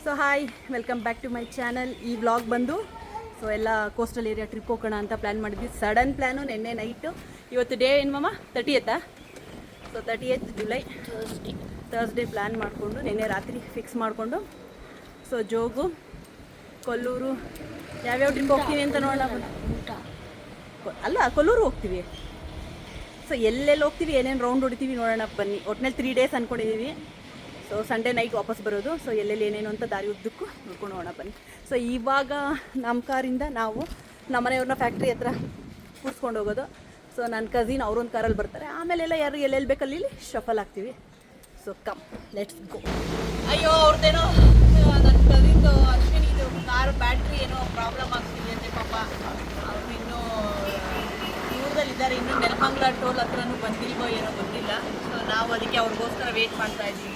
So hi, welcome back to my channel. ಈ vlog ಬಂದು ಎಲ್ಲ ಕೋಸ್ಟಲ್ ಏರಿಯಾ ಟ್ರಿಪ್ ಹೋಗೋಣ ಅಂತ ಪ್ಲ್ಯಾನ್ ಮಾಡಿದ್ವಿ. Sudden plan. ನಿನ್ನೆ ನೈಟು, ಇವತ್ತು ಡೇ ಏನು ಮಮ್ಮ? 30th. So 30th July Thursday plan ಮಾಡಿಕೊಂಡು ನಿನ್ನೆ ರಾತ್ರಿ ಫಿಕ್ಸ್ ಮಾಡಿಕೊಂಡು ಸೊ ಜೋಗು, ಕೊಲ್ಲೂರು, ಯಾವ್ಯಾವ ಟ್ರಿಪ್ ಹೋಗ್ತೀವಿ ಅಂತ ನೋಡೋಣ. ಅಲ್ಲ, ಕೊಲ್ಲೂರು ಹೋಗ್ತೀವಿ. ಸೊ ಎಲ್ಲೆಲ್ಲಿ ಹೋಗ್ತೀವಿ, ಏನೇನು ರೌಂಡ್ ಹೊಡಿತೀವಿ ನೋಡೋಣ ಬನ್ನಿ. ಒಟ್ಟಿನಲ್ಲಿ 3 days ಅಂದ್ಕೊಂಡಿದ್ದೀವಿ. ಸೊ ಸಂಡೇ ನೈಟ್ ವಾಪಸ್ ಬರೋದು. ಸೊ ಎಲ್ಲೆಲ್ಲಿ ಏನೇನು ಅಂತ ದಾರಿ ಉದ್ದಕ್ಕೂ ನೋಡ್ಕೊಂಡು ಹೋಗೋಣ ಬನ್ನಿ. ಸೊ ಇವಾಗ ನಮ್ಮ ಕಾರಿಂದ ನಾವು ನಮ್ಮ ಮನೆಯವ್ರನ್ನ ಫ್ಯಾಕ್ಟ್ರಿ ಹತ್ರ ಕೂರಿಸ್ಕೊಂಡು ಹೋಗೋದು. ಸೊ ನನ್ನ ಕಸಿನ್ ಅವರೊಂದು ಕಾರಲ್ಲಿ ಬರ್ತಾರೆ. ಆಮೇಲೆಲ್ಲ ಯಾರು ಎಲ್ಲೆಲ್ಲಿ ಬೇಕಲ್ಲಿ ಶಫಲ್ ಆಗ್ತೀವಿ. So come, let's go. ಅಯ್ಯೋ, ಅವ್ರದ್ದೇನೋ ನನ್ನ ಕಸಿನ್ದು ಅಶ್ವಿನಿದು ಕಾರ್ ಬ್ಯಾಟ್ರಿ ಏನೋ ಪ್ರಾಬ್ಲಮ್ ಆಗ್ತಿದೆ ಅಂತೆ ಪಾಪ. ಅವರು ಇನ್ನೂ ದೂರದಲ್ಲಿದ್ದಾರೆ, ಇನ್ನೂ ನೆಲಮಂಗಲ ಟೋಲ್ ಹತ್ರನೂ ಬಂದಿಲ್ವೋ ಏನೋ ಗೊತ್ತಿಲ್ಲ. ಸೊ ನಾವು ಅದಕ್ಕೆ ಅವ್ರಿಗೋಸ್ಕರ ವೇಟ್ ಮಾಡ್ತಾ ಇದ್ದೀವಿ.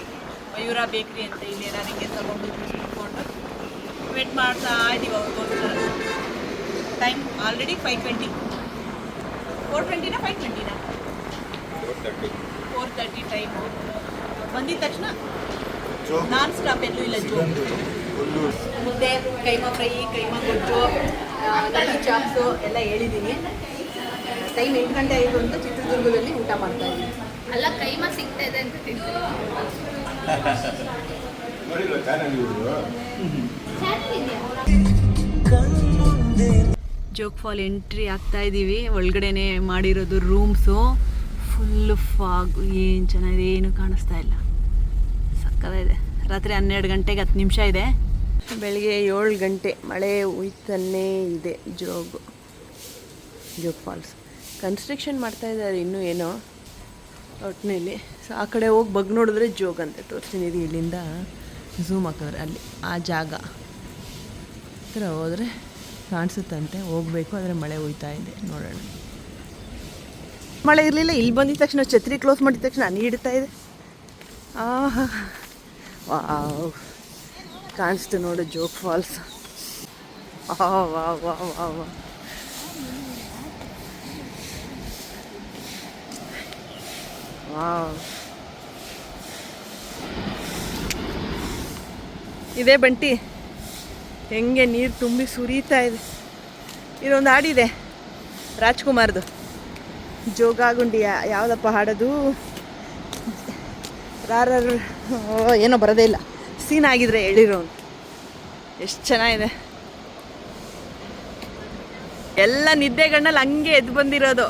ಮಯೂರ ಬೇಕ್ರಿ ಅಂತ ಇಲ್ಲಿ ನನಗೆ ತಗೊಂಡು ಇಟ್ಕೊಂಡು ವೇಟ್ ಮಾಡ್ತಾ ಇದ್ದೀವಿ ಅವ್ರಿಗೋಸ್ಕರ. Time already 5:20. 4:20ನಾ 5:20ನಾ? 4:30 ಟೈಮು. ಬಂದಿದ ತಕ್ಷಣ ನಾನ್ ಸ್ಟಾಪ್ ಎಲ್ಲೂ ಇಲ್ಲ. ಮುದ್ದೆ, ಕೈಮಾ ಫ್ರೈ, ಕೈಮಾ ಗೊಜ್ಜು, ಗಟ್ಟಿ ಚಾಪ್ಸು ಎಲ್ಲ ಹೇಳಿದ್ದೀನಿ. ಟೈಮ್ 8 ಗಂಟೆ ಆಯಿತು ಅಂತ ಚಿತ್ರದುರ್ಗದಲ್ಲಿ ಊಟ ಮಾಡ್ತಾ ಇದ್ದೀನಿ. ಅಲ್ಲ, ಕೈಮಾ ಸಿಗ್ತಾ ಇದೆ ಅಂತ ತಿಂತೀನಿ. ಜೋಗ್ ಫಾಲ್ ಎಂಟ್ರಿ ಆಗ್ತಾ ಇದ್ದೀವಿ. ಒಳಗಡೆನೆ ಮಾಡಿರೋದು ರೂಮ್ಸು. ಫುಲ್ಲು ಫಾಗು, ಏನು ಚೆನ್ನಾಗಿದೆ, ಏನು ಕಾಣಿಸ್ತಾ ಇಲ್ಲ. ಸಕ್ಕತ್ತಾಗಿದೆ. ರಾತ್ರಿ 12 ಗಂಟೆಗೆ 10 ನಿಮಿಷ ಇದೆ. ಬೆಳಿಗ್ಗೆ 7 ಗಂಟೆ. ಮಳೆ ಹುಯ್ತನ್ನೇ ಇದೆ. ಜೋಗ್ ಫಾಲ್ಸ್ ಕನ್ಸ್ಟ್ರಕ್ಷನ್ ಮಾಡ್ತಾ ಇದ್ದಾರೆ ಇನ್ನೂ ಏನೋ ಒಟ್ಟಿನಲ್ಲಿ. ಸೊ ಆ ಕಡೆ ಹೋಗಿ ಬಗ್ ನೋಡಿದ್ರೆ ಜೋಗ್ ಅಂತ ತೋರಿಸ್ತೀನಿ. ಇಲ್ಲಿಂದ ಝೂಮ್ ಹಾಕಿದ್ರೆ ಅಲ್ಲಿ ಆ ಜಾಗ ಹತ್ರ ಹೋದರೆ ಕಾಣಿಸುತ್ತಂತೆ. ಹೋಗಬೇಕು, ಆದರೆ ಮಳೆ ಹೋಯ್ತಾ ಇದೆ. ನೋಡೋಣ. ಮಳೆ ಇರಲಿಲ್ಲ. ಇಲ್ಲಿ ಬಂದಿದ ತಕ್ಷಣ ಛತ್ರಿ ಕ್ಲೋಸ್ ಮಾಡಿದ ತಕ್ಷಣ ಹನಿ ಹಿಡ್ತಾ ಇದೆ. ಆಹಾ, ವಾವ್, ಕಾಣಿಸ್ತು ನೋಡು ಜೋಗ್ ಫಾಲ್ಸ್. ವಾ ವಾ ವಾ ವಾ ವಾ. ವಾವ್, ಇದೇ ಬಂಟಿ ಹೆಂಗೆ ನೀರು ತುಂಬಿ ಸುರಿತಾ ಇದೆ. ಇದೊಂದು ಹಾಡಿದೆ ರಾಜ್ಕುಮಾರ್ದು, ಜೋಗಾಗುಂಡಿ. ಯಾವುದಪ್ಪ ಹಾಡೋದು? ರಾರರು ಏನೋ ಬರೋದೇ ಇಲ್ಲ. ಸೀನ್ ಆಗಿದ್ರೆ ಹೇಳಿರೋನು. ಎಷ್ಟು ಚೆನ್ನಾಗಿದೆ. ಎಲ್ಲ ನಿದ್ದೆಗಣ್ಣಲ್ಲಿ ಹಂಗೆ ಎದ್ದು ಬಂದಿರೋದು.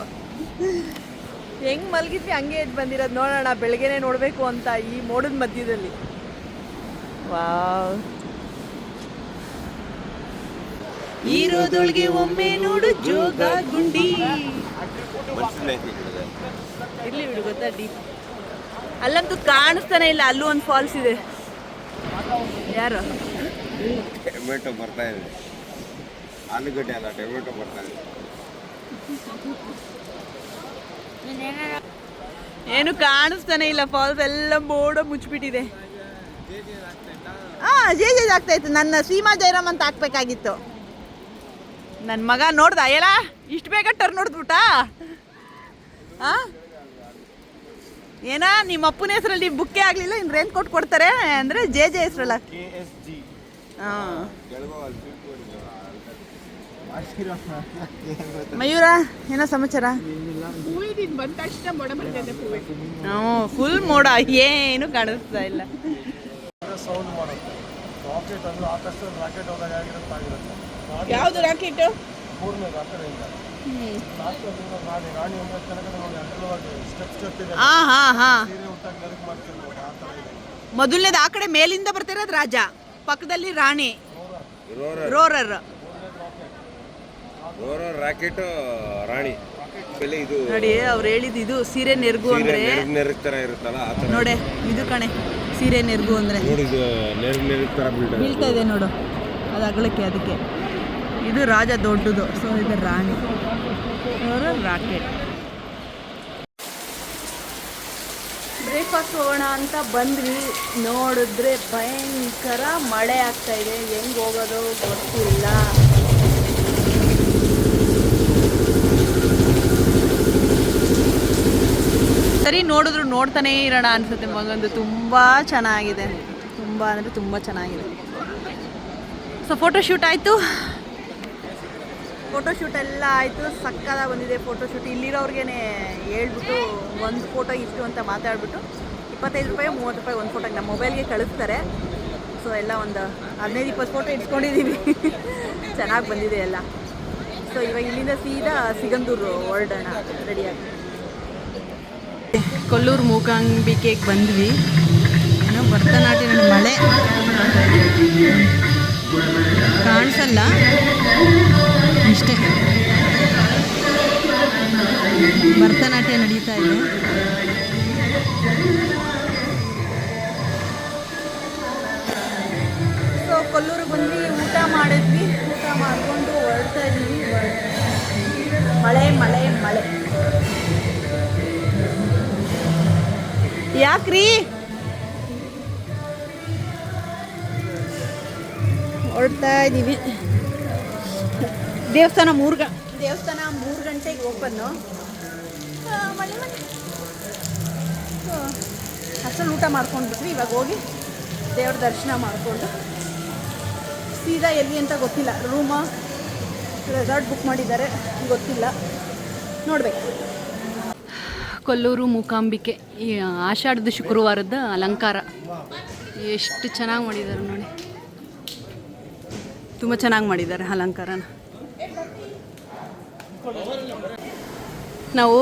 ಹೆಂಗೆ ಮಲಗಿದ್ವಿ ಹಂಗೆ ಎದ್ದು ಬಂದಿರೋದು. ನೋಡೋಣ, ಬೆಳಗ್ಗೆನೇ ನೋಡಬೇಕು ಅಂತ ಈ ಮೋಡದ ಮಧ್ಯದಲ್ಲಿ. ವಾವ್, ಈರೋದೊಳಗೆ ಒಮ್ಮೆ ನೋಡು ಜೋಗಾಗುಂಡಿ. ಇರ್ಲಿ ಬಿಡು, ಗೊತ್ತಾ ಡಿ. ಅಲ್ಲಂತೂ ಕಾಣಿಸ್ತಾನೆ ಇಲ್ಲ. ಅಲ್ಲೂ ಒಂದು ಫಾಲ್ಸ್ ಇದೆ. ಯಾರು? ಟೊಮೆಟೊ ಬರ್ತಾ ಇದೆ. ಆಲೂಗಡ್ಡೆ ಅಲ್ಲ, ಟೊಮೆಟೊ ಬರ್ತಾ ಇದೆ. ಏನು ಕಾಣಿಸ್ತಾನೆ ಇಲ್ಲ. ಫಾಲ್ಸ್ ಎಲ್ಲ ಮೋಡ ಮುಚ್ಚಿಬಿಟ್ಟಿದೆ. ಜೆ ಆಗ್ತಾ ಇತ್ತು. ನನ್ನ ಸೀಮಾ ಜಯರಾಮ್ ಅಂತ ಹಾಕ್ಬೇಕಾಗಿತ್ತು. ನನ್ನ ಮಗ ನೋಡ್ದ ಎಲ್ಲ ಇಷ್ಟು ಬೇಗ ಟರ್ನ್ ನೋಡಿದ್ಬಿಟ್ಟ. ಏನ ನಿಮ್ಮ ಅಪ್ಪನ ಹೆಸರಲ್ಲಿ ಬುಕ್ಕೇ ಆಗಲಿಲ್ಲ, ಇನ್ನು ರೇನ್ ಕೋಟ್ ಕೊಡ್ತಾರೆ ಅಂದರೆ ಜೆ ಹೆಸರಲ್ಲ. ಹಾಂ, ಮಯೂರ, ಏನೋ ಸಮಾಚಾರ? ಹ್ಞೂ, ಫುಲ್ ಮೋಡ, ಏನು ಕಾಣಿಸ್ತಾ ಇಲ್ಲ. ಯಾವುದು ರಾಕೆಟ್? ಮೊದಲನೇದು ಆ ಕಡೆ ಮೇಲಿಂದ ಬರ್ತಿರೋದು ರಾಜ, ಪಕ್ಕದಲ್ಲಿ ರಾಣಿ. ರೋರರ್ ರಾಕೆಟ್ ರಾಣಿ. ನೋಡಿ, ಅವ್ರು ಹೇಳಿದ್ದು ಇದು ಸೀರೆ ನೆರಗು ಅಂದ್ರೆ ನೋಡಿ. ಇದು ಕಣೆ ಸೀರೆ ನೆರಗು ಅಂದ್ರೆ ಬೀಳ್ತಾ ಇದೆ ನೋಡು, ಅದು ಅಗಲಕ್ಕೆ. ಅದಕ್ಕೆ ಇದು ರಾಜ ದೊಡ್ಡದು. ಸೊ ಇದು ರಾಣಿ. ಅವರು ರಾಕೆಟ್. ಬ್ರೇಕ್ಫಾಸ್ಟ್ ಹೋಗೋಣ ಅಂತ ಬಂದ್ವಿ. ನೋಡಿದ್ರೆ ಭಯಂಕರ ಮಳೆ ಆಗ್ತಾ ಇದೆ. ಹೆಂಗೆ ಹೋಗೋದು ಗೊತ್ತಿಲ್ಲ. ಸರಿ ನೋಡಿದ್ರು ನೋಡ್ತಾನೇ ಇರೋಣ ಅನ್ಸುತ್ತೆ. ಮಗಂದು ತುಂಬ ಚೆನ್ನಾಗಿದೆ. ತುಂಬ ತುಂಬ ಅಂದರೆ ತುಂಬ ಚೆನ್ನಾಗಿದೆ. ಸೊ ಫೋಟೋಶೂಟ್ ಆಯಿತು, ಫೋಟೋಶೂಟ್ ಎಲ್ಲ ಆಯಿತು, ಸಕ್ಕತ್ತಾಗಿ ಬಂದಿದೆ ಫೋಟೋಶೂಟ್. ಇಲ್ಲಿರೋರ್ಗೇ ಹೇಳ್ಬಿಟ್ಟು ಒಂದು ಫೋಟೋ ಇಷ್ಟು ಅಂತ ಮಾತಾಡ್ಬಿಟ್ಟು 25 ರೂಪಾಯಿ 30 ರೂಪಾಯಿ ಒಂದು ಫೋಟೋಗೆ ನಮ್ಮ ಮೊಬೈಲ್ಗೆ ಕಳಿಸ್ತಾರೆ. ಸೊ ಎಲ್ಲ ಒಂದು 15-20 ಫೋಟೋ ಇಟ್ಕೊಂಡಿದ್ದೀವಿ. ಚೆನ್ನಾಗಿ ಬಂದಿದೆ ಎಲ್ಲ. ಸೊ ಇವಾಗ ಇಲ್ಲಿಂದ ಸೀದಾ ಸಿಗಂದೂರು ಹೊರಡೋಣ ರೆಡಿಯಾಗಿ. ಕೊಲ್ಲೂರು ಮೂಕಾಂಬಿಕೆಗೆ ಬಂದ್ವಿ. ಏನೋ ಭರತನಾಟ್ಯ ಮಳೆ ಕಾಣಿಸಲ್ಲ ಇಷ್ಟೇ. ಭರತನಾಟ್ಯ ನಡೀತಾ ಇದೆ. ಸೊ ಕೊಲ್ಲೂರಿಗೆ ಬಂದ್ವಿ, ಊಟ ಮಾಡಿದ್ವಿ, ಊಟ ಮಾಡಿಕೊಂಡು ಹೊರಡ್ತಾ ಇದ್ವಿ. ಮಳೆ ಮಳೆ ಮಳೆ ಯಾಕ್ರಿ ಹೊರಡ್ತಾ ಇದ್ದೀವಿ. ದೇವಸ್ಥಾನ 3 ಗಂಟೆಗೆ ಓಪನ್ನು. ಮಳೆ ಮಳೆ ಅಷ್ಟರಲ್ಲಿ ಊಟ ಮಾಡ್ಕೊಂಡ್ಬಿಟ್ವಿ. ಇವಾಗ ಹೋಗಿ ದೇವ್ರ ದರ್ಶನ ಮಾಡಿಕೊಂಡು ಸೀದಾ ಎಲ್ಲಿ ಅಂತ ಗೊತ್ತಿಲ್ಲ, ರೂಮ ರೆಸಾರ್ಟ್ ಬುಕ್ ಮಾಡಿದ್ದಾರೆ, ಗೊತ್ತಿಲ್ಲ, ನೋಡಬೇಕು. ಕೊಲ್ಲೂರು ಮೂಕಾಂಬಿಕೆ ಈ ಆಷಾಢದ ಶುಕ್ರವಾರದ ಅಲಂಕಾರ ಎಷ್ಟು ಚೆನ್ನಾಗಿ ಮಾಡಿದ್ದಾರೆ ನೋಡಿ. ತುಂಬ ಚೆನ್ನಾಗಿ ಮಾಡಿದ್ದಾರೆ ಅಲಂಕಾರನ. ನಾವು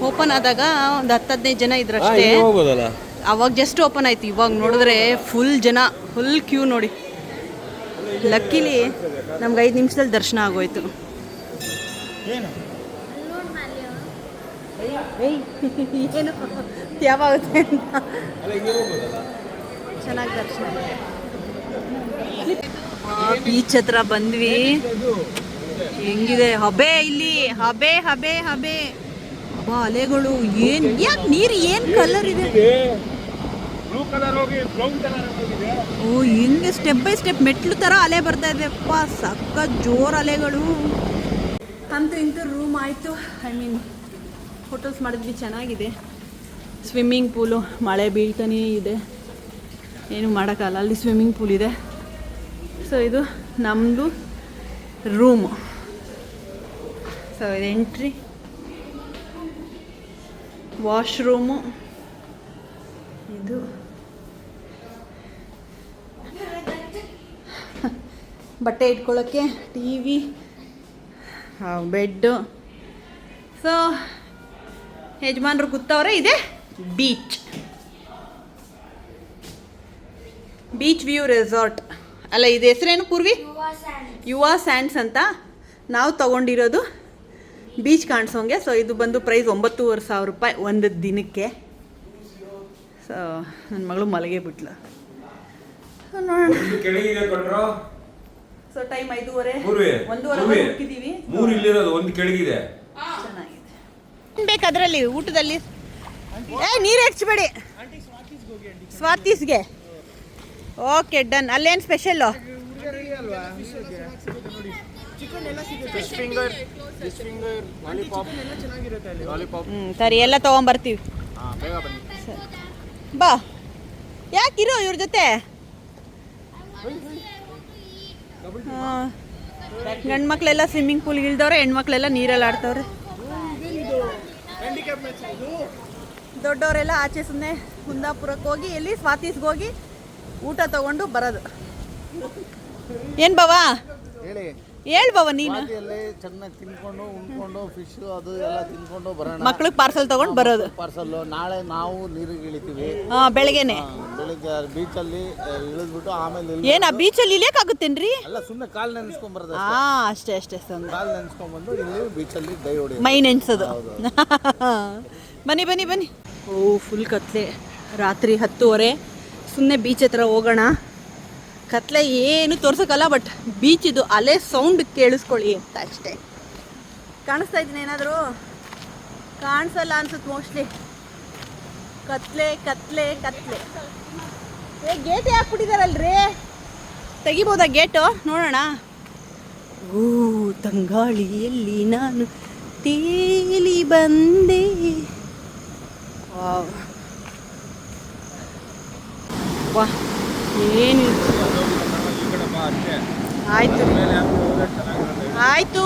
ಓಪನ್ ಆದಾಗ ಒಂದು 10-15 ಜನ ಇದ್ರಷ್ಟೇ. ಅವಾಗ ಜಸ್ಟ್ ಓಪನ್ ಆಯ್ತು. ಇವಾಗ ನೋಡಿದ್ರೆ ಫುಲ್ ಜನ, ಫುಲ್ ಕ್ಯೂ ನೋಡಿ. ಲಕ್ಕಿಲಿ ನಮ್ಗೆ 5 ನಿಮಿಷದಲ್ಲಿ ದರ್ಶನ ಆಗೋಯ್ತು. ಏನು ಯಾವಾಗುತ್ತೆ ಅಂತ ಚೆನ್ನಾಗಿ ದರ್ಶನ. ಬೀಚ್ ಹತ್ರ ಬಂದ್ವಿ. ಹೆಂಗಿದೆ ಹಬೆ ಇಲ್ಲಿ, ಹಬೆ ಹಬೆ ಹಬೆ ಅಬ್ಬಾ ಅಲೆಗಳು. ಏನು ಯಾಕೆ ನೀರು ಏನು ಕಲರ್ ಇದೆ? ಓ ಹಿಂಗೆ ಸ್ಟೆಪ್ ಬೈ ಸ್ಟೆಪ್ ಮೆಟ್ಲು ಥರ ಅಲೆ ಬರ್ತಾ ಇದೆ. ಅಪ್ಪ ಸಕ್ಕ ಜೋರು ಅಲೆಗಳು. ಅಂತೂ ಇಂತೂ ರೂಮ್ ಆಯಿತು. ಐ ಮೀನ್ ಫೋಟೋಸ್ ಮಾಡಿದ್ವಿ, ಚೆನ್ನಾಗಿದೆ. ಸ್ವಿಮ್ಮಿಂಗ್ ಪೂಲು, ಮಳೆ ಬೀಳ್ತಾನೇ ಇದೆ, ಏನು ಮಾಡೋಕ್ಕಲ್ಲ. ಅಲ್ಲಿ ಸ್ವಿಮ್ಮಿಂಗ್ ಪೂಲ್ ಇದೆ. ಸೊ ಇದು ನಮ್ಮದು ರೂಮು. ಸೊ ಇದು ಎಂಟ್ರಿ, ವಾಶ್ರೂಮು, ಇದು ಬಟ್ಟೆ ಇಟ್ಕೊಳ್ಳೋಕ್ಕೆ ಟಿ ವಿ, ಬೆಡ್ಡು. ಸೊ ಯಜಮಾನ್ರು ಕೂತವ್ರೆ. ಇದೆ ಬೀಚ್ ವ್ಯೂ ರೆಸಾರ್ಟ್ ಅಲ್ಲ, ಇದು ಹೆಸರೇನು ಪೂರ್ವಿ? ಯುವಾ ಸ್ಯಾಂಡ್ಸ್ ಅಂತ. ನಾವು ತೊಗೊಂಡಿರೋದು ಬೀಚ್ ಕಾಣಿಸೋಂಗೆ. ಸೊ ಇದು ಬಂದು ಪ್ರೈಸ್ 9,500 ರೂಪಾಯಿ ಒಂದು ದಿನಕ್ಕೆ. ಸೊ ನನ್ನ ಮಗಳು ಮಲಗೇ ಬಿಟ್ಲು. ನೋಡೋಣ. ಸೊ ಟೈಮ್ 5:30 1:30 ಹೋಗಿದ್ದೀವಿ. 3 ಇಲ್ಲಿರೋದು, 1 ಕೆಳಗಿದೆ. ಚೆನ್ನಾಗಿದೆ. ಬೇಕು ಅದರಲ್ಲಿ ಊಟದಲ್ಲಿ ನೀರು ಹೆಚ್ಚಬೇಡಿ. ಸ್ವಾತೀಸ್ಗೆ ಓಕೆ ಡನ್. ಅಲ್ಲೇನು ಸ್ಪೆಷಲ್ಲು? ಸರಿ, ಎಲ್ಲ ತೊಗೊಂಬರ್ತೀವಿ. ಬಾ, ಯಾಕಿರೋ ಇವ್ರ ಜೊತೆ. ಗಂಡು ಮಕ್ಕಳೆಲ್ಲ ಸ್ವಿಮ್ಮಿಂಗ್ ಪೂಲ್ಗೆ ಇಳ್ದವ್ರೆ, ಹೆಣ್ಮಕ್ಳೆಲ್ಲ ನೀರಲ್ಲಿ ಆಡ್ತವ್ರೆ. ದೊಡ್ಡವರೆಲ್ಲ ಆಚೆ ಸುಮ್ಮನೆ ಕುಂದಾಪುರಕ್ಕೆ ಹೋಗಿ, ಎಲ್ಲಿ ಸ್ವಾತೀಸ್ಗೆ ಹೋಗಿ ಊಟ ತಗೊಂಡು ಬರೋದು. ಏನು ಬಾವಾ ಹೇಳಿ ಬಾವ, ನೀನು ಚೆನ್ನಾಗಿ ತಿನ್ಕೊಂಡು ಉಣ್ಕೊಂಡು ಫಿಶ್ ಅದು ಎಲ್ಲ ತಿನ್ಕೊಂಡು ಬರೋಣ. ಮಕ್ಳಿಗೆ ಪಾರ್ಸಲ್ ತಗೊಂಡು ಬರೋದು. ಪಾರ್ಸಲ್ಲು ನಾಳೆ ನಾವು ನೀರಿಗೆ ಇಳಿತೀವಿ. ಬೆಳಗ್ಗೆನೆ ಬೆಳಿಗ್ಗೆ ಬೀಚಲ್ಲಿ ಇಳಿದ್ಬಿಟ್ಟು ಆಮೇಲೆ ಏನು ಬೀಚಲ್ಲಿ ಇಳಿಯೋಕ್ಕಾಗುತ್ತೇನ್ರಿ? ಅಲ್ಲ, ಸುಮ್ಮನೆ ಕಾಲು ನೆನೆಸ್ಕೊಂಡ್ ಬರೋದು. ಅಷ್ಟೇ ಕಾಲು ನೆನೆಸ್ಕೊಂಡ್ಬಂದು ಇಲ್ಲಿ ಬೀಚಲ್ಲಿ ಡೈ ಹೊಡಿ, ಮೈ ನೆನ್ಸೋದು. ಬನ್ನಿ ಬನ್ನಿ ಬನ್ನಿ. ಓ ಫುಲ್ ಕತ್ಲೆ. ರಾತ್ರಿ 10:30. ಸುಮ್ಮನೆ ಬೀಚ್ ಹತ್ರ ಹೋಗೋಣ. ಕತ್ಲೆ ಏನು ತೋರ್ಸೋಕ್ಕಲ್ಲ, ಬಟ್ ಬೀಚಿದು ಅಲೆ ಸೌಂಡ್ ಕೇಳಿಸ್ಕೊಳ್ಳಿ ಅಂತ ಅಷ್ಟೇ. ಕಾಣಿಸ್ತಾ ಇದ್ದೀನಿ ಏನಾದರೂ? ಕಾಣಿಸಲ್ಲ ಅನ್ಸುತ್ತೆ ಮೋಸ್ಟ್ಲಿ. ಕತ್ಲೆ ಕತ್ಲೆ ಕತ್ಲೆ. ಗೇಟ್ ಹಾಕ್ಬಿಟ್ಟಿದಾರಲ್ರಿ, ತೆಗಿಬೋದಾ ಗೇಟು? ನೋಡೋಣ. ಓ ತಂಗಾಳಿಯಲ್ಲಿ ನಾನು ತೇಲಿ ಬಂದೆ. ವಾಹ್, ಏನು ಈ ಕಡೆ ಬಾ ಅಷ್ಟೇ. ಆಯ್ತು ಮೇಲೆ ಹಾಕಿ ಹೋದ್ರೆ ಚೆನ್ನಾಗಿರುತ್ತೆ. ಆಯ್ತು.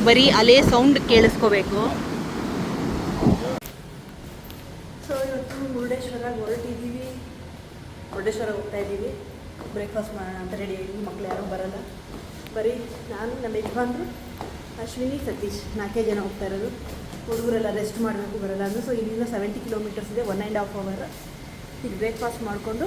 ಬರೀ ಅಲೆ ಸೌಂಡ್ ಕೇಳಿಸ್ಕೋಬೇಕು. ಸೊ ಇವತ್ತು ಮುರುಡೇಶ್ವರ ಹೊರಟಿದ್ದೀವಿ. ಮುರುಡೇಶ್ವರ ಹೋಗ್ತಾ ಇದ್ದೀವಿ. ಬ್ರೇಕ್ಫಾಸ್ಟ್ ಮಾಡೋಣ ಅಂತ ರೆಡಿ ಆಗಿದ್ದೀವಿ. ಮಕ್ಳು ಯಾರೂ ಬರಲ್ಲ, ಬರೀ ನಾನು, ನಮ್ಮ ಯಜಮಾನ್ರು, ಅಶ್ವಿನಿ, ಸತೀಶ್ 4 ಜನ ಹೋಗ್ತಾ ಇರೋದು. ಹುಡುಗರೆಲ್ಲ ರೆಸ್ಟ್ ಮಾಡಬೇಕು, ಬರಲ್ಲ ಅಂದರು. ಸೊ ಇಲ್ಲಿಂದ 70 ಕಿಲೋಮೀಟರ್ಸ್ ಇದೆ, 1.5 hour. ಈಗ ಬ್ರೇಕ್ಫಾಸ್ಟ್ ಮಾಡಿಕೊಂಡು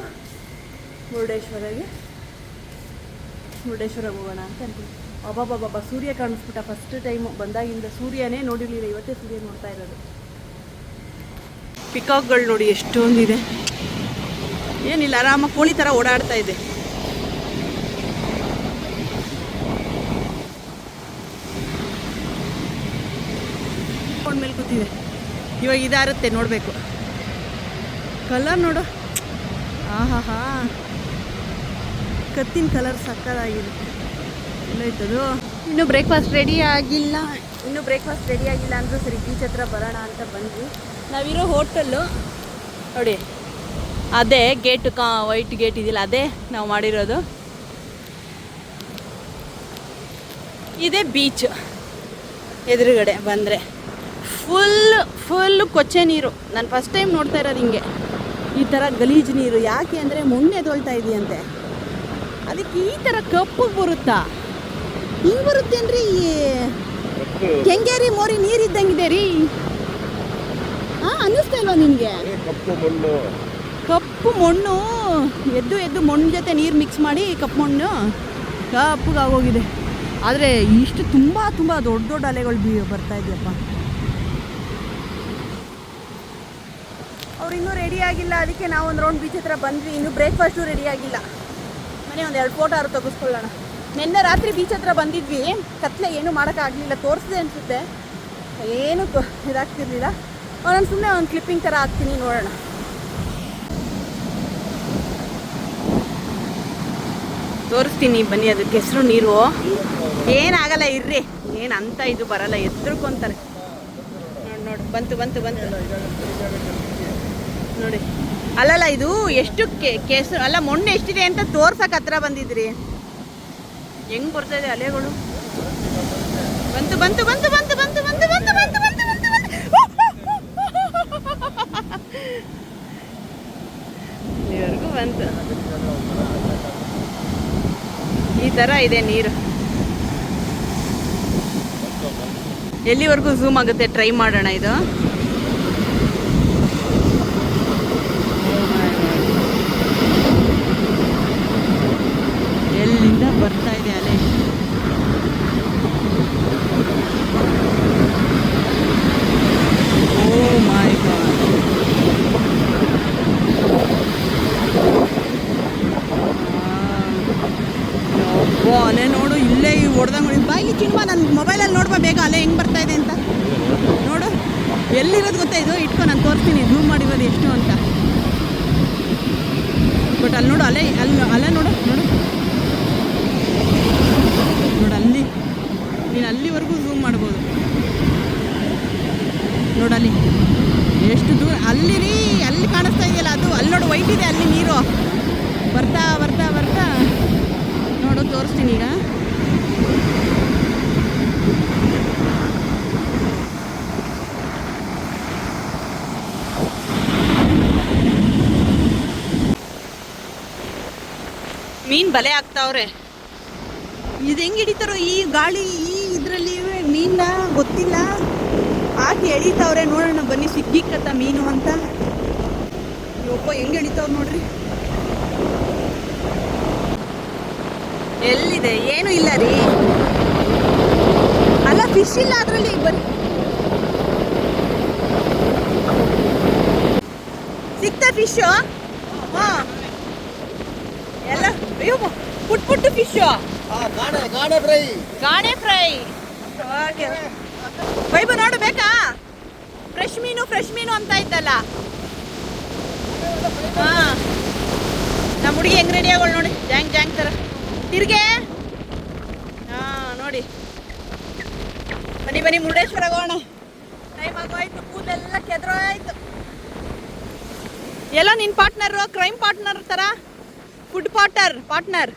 ಮುರುಡೇಶ್ವರ ಹೋಗೋಣ ಅಂತ ಅಂತೀವಿ. ಅಬ್ಬಬ್ಬಬ್ಬ ಸೂರ್ಯ ಕಾಣಿಸ್ಬಿಟ್ಟ. ಫಸ್ಟ್ ಟೈಮು ಬಂದಾಗಿಂದ ಸೂರ್ಯನೇ ನೋಡಿರಲಿಲ್ಲ, ಇವತ್ತೇ ಸೂರ್ಯ ನೋಡ್ತಾ ಇರೋದು. ಪಿಕಾಕ್ಗಳು ನೋಡಿ ಎಷ್ಟೊಂದಿದೆ. ಏನಿಲ್ಲ, ಆರಾಮಾಗಿ ಕೋಳಿ ಥರ ಓಡಾಡ್ತಾ ಇದೆ. ಮೇಲೆ ಕೂತಿದೆ. ಇವಾಗ ಇದಾರುತ್ತೆ, ನೋಡಬೇಕು. ಕಲರ್ ನೋಡು, ಆಹಾ, ಕತ್ತಿನ ಕಲರ್ ಸಕ್ಕದಾಗಿದೆ. ಎಲ್ಲೈತದು. ಇನ್ನೂ ಬ್ರೇಕ್ಫಾಸ್ಟ್ ರೆಡಿ ಆಗಿಲ್ಲ ಅಂದರೂ ಸರಿ ಬೀಚ್ ಹತ್ರ ಬರೋಣ ಅಂತ ಬಂದ್ವಿ. ನಾವಿರೋ ಹೋಟೆಲ್ಲು ನೋಡಿ, ಅದೇ ಗೇಟ್, ವೈಟ್ ಗೇಟ್ ಇದೆಯಲ್ಲ, ಅದೇ ನಾವು ಮಾಡಿರೋದು. ಇದೇ ಬೀಚ್. ಎದುರುಗಡೆ ಬಂದರೆ ಫುಲ್ಲು ಕೊಚ್ಚೆ ನೀರು. ನಾನು ಫಸ್ಟ್ ಟೈಮ್ ನೋಡ್ತಾ ಇರೋದು ಹಿಂಗೆ, ಈ ಥರ ಗಲೀಜು ನೀರು. ಯಾಕೆ ಅಂದರೆ ಮೊನ್ನೆ ಎದೊಳ್ತಾ ಇದೆಯಂತೆ, ಅದಕ್ಕೆ ಈ ಥರ ಕಪ್ಪಗೆ ಬರುತ್ತಾ? ಹಿಂಗೆ ಬರುತ್ತೇನ್ರಿ? ಕೆಂಗೇರಿ ಮೋರಿ ನೀರಿದ್ದಂಗಿದೆ ರೀ. ಹಾಂ, ಅನ್ನಿಸ್ತಾ ಇಲ್ವಾ ನಿನಗೆ? ಕಪ್ಪು ಮಣ್ಣು ಎದ್ದು ಮಣ್ಣು ಜೊತೆ ನೀರು ಮಿಕ್ಸ್ ಮಾಡಿ ಕಪ್ಪು ಮಣ್ಣು ಕಪ್ಪಗಾಗೋಗಿದೆ. ಆದರೆ ಇಷ್ಟು ತುಂಬ ದೊಡ್ಡ ಅಲೆಗಳು ಬರ್ತಾ ಇದೆಯಪ್ಪ. ಅವ್ರು ಇನ್ನೂ ರೆಡಿ ಆಗಿಲ್ಲ, ಅದಕ್ಕೆ ನಾವು ಒಂದು ರೌಂಡ್ ಬೀಚ್ ಹತ್ರ ಬಂದ್ವಿ. ಇನ್ನೂ ಬ್ರೇಕ್ಫಾಸ್ಟು ರೆಡಿ ಆಗಿಲ್ಲ. ಮನೆ ಒಂದು 2 ಫೋಟೋ ಆರು ತೆಗೆಸ್ಕೊಳ್ಳೋಣ. ನಿನ್ನೆ ರಾತ್ರಿ ಬೀಚ್ ಹತ್ರ ಬಂದಿದ್ವಿ, ಕತ್ಲೆ ಏನೂ ಮಾಡೋಕ್ಕಾಗಲಿಲ್ಲ. ತೋರಿಸಿದೆ ಅನಿಸುತ್ತೆ, ಏನೂ ಇದಾಗ್ತಿರ್ಲಿಲ್ಲ. ನಾನು ಸುಮ್ಮನೆ ಒಂದು ಕ್ಲಿಪ್ಪಿಂಗ್ ಥರ ಹಾಕ್ತೀನಿ, ನೋಡೋಣ. ತೋರಿಸ್ತೀನಿ ಬನ್ನಿ. ಅದಕ್ಕೆ ಹೆಸರು ನೀರು ಏನಾಗಲ್ಲ, ಇರ್ರಿ. ಏನು ಅಂತ ಇದು ಬರಲ್ಲ, ಎದ್ರುಕೊಂತಾರೆ. ನೋಡಿ ಬಂತು ನೋಡಿ. ಅಲ್ಲಲ್ಲ, ಇದು ಎಷ್ಟು ಕೆಸರು ಅಲ್ಲ, ಮೊನ್ನೆ ಎಷ್ಟಿದೆ ಅಂತ ತೋರ್ಸಕ್ಕೆ ಹತ್ರ ಬಂದಿದ್ರಿ. ಹೆಂಗ್ ಬರ್ತಾ ಇದೆ ಅಲೆಗಳು. ಬಂತು ಇಲ್ಲಿವರೆಗೂ ಬಂತು. ಈ ಥರ ಇದೆ ನೀರು. ಎಲ್ಲಿವರೆಗೂ ಝೂಮ್ ಆಗುತ್ತೆ, ಟ್ರೈ ಮಾಡೋಣ. ಇದು ಎಲ್ಲಿಂದ ಬರ್ತಾ ಇದೆ ಅಲೆ. ಓ ಮೈ ಗಾಡ್. ಅಲೆ ನೋಡು, ಇಲ್ಲೇ ಹೊಡೆದಂಗೆ ಬಾಯಿ ಚಿನ್ಮ. ನನ್ನ ಮೊಬೈಲಲ್ಲಿ ನೋಡ್ಬಾ ಬೇಗ ಅಲೆ ಹೆಂಗೆ ಬರ್ತಾ ಇದೆ ಅಂತ ನೋಡು. ಎಲ್ಲಿರೋದು ಗೊತ್ತಾ? ಇದು ಇಟ್ಕೊ, ನಾನು ತೋರಿಸ್ತೀನಿ ಝೂಮ್ ಮಾಡಿರೋದು ಎಷ್ಟು ಅಂತ. ಬಟ್ ಅಲ್ಲಿ ನೋಡು, ಅಲೆ ನೋಡು ಅಲ್ಲಿ. ನೀನು ಅಲ್ಲಿವರೆಗೂ ಝೂಮ್ ಮಾಡ್ಬೋದು. ನೋಡಲ್ಲಿ ಎಷ್ಟು ದೂರ. ಅಲ್ಲಿ ಕಾಣಿಸ್ತಾ ಇದೆಯಲ್ಲ, ಅದು ಅಲ್ಲಿ ನೋಡು, ವೈಟ್ ಇದೆ ಅಲ್ಲಿ ನೀರು. ಬರ್ತಾ ನೋಡು, ತೋರಿಸ್ತೀನಿ ಈಗ. ಮೀನು ಬಲೆ ಹಾಕ್ತಾವ್ರೆ. ಇದು ಹೆಂಗೆ ಹಿಡಿತಾರೋ ಈ ಗಾಳಿ, ಈ ಇದರಲ್ಲಿ ಮೀನ ಗೊತ್ತಿಲ್ಲ. ಹಾಕಿ ಎಳಿತಾವ್ರೆ. ನೋಡೋಣ ಬನ್ನಿ, ಸಿಕ್ಕಿಕ್ಕತ್ತ ಮೀನು ಅಂತ. ಒಬ್ಬ ಹೆಂಗೆ ಎಳಿತಾವ್ ನೋಡ್ರಿ. ಎಲ್ಲಿದೆ? ಏನು ಇಲ್ಲ ರೀ. ಅಲ್ಲ, ಫಿಶ್ ಇಲ್ಲ ಅದರಲ್ಲಿ. ಬರೀ ಸಿಕ್ತಾ ಫಿಶು? ಹಾಂ, ಎಲ್ಲ ಅಯ್ಯೋ ಪುಟ್ಟು ಫಿಶು. ಗಾಣೆ ಫ್ರೈ. ಓಕೆ ವೈಭವ್, ನೋಡು ಬೇಕಾ? ಫ್ರೆಶ್ ಮೀನು ಅಂತ ಇತ್ತಲ್ಲ. ಹಾಂ, ನಮ್ಮ ಹುಡುಗಿ ಹೆಂಗೆ ರೆಡಿ ಆಗೋಳು ನೋಡಿ, ಜಾಂಗ್ ಥರ ತಿರ್ಗೆ. ಹಾಂ ನೋಡಿ, ಬನ್ನಿ ಮುರುಡೇಶ್ವರ ಹೋಗೋಣ. ಟೈಮ್ ಆಗೋಯ್ತು, ಕೂದಲೆಲ್ಲ ಕೆದ್ರೋಯ್ತು. ಎಲ್ಲ ನಿನ್ನ ಪಾರ್ಟ್ನರು ಕ್ರೈಮ್ ಪಾರ್ಟ್ನರ್ ಥರ ಫುಡ್ ಪಾರ್ಟ್ನರ್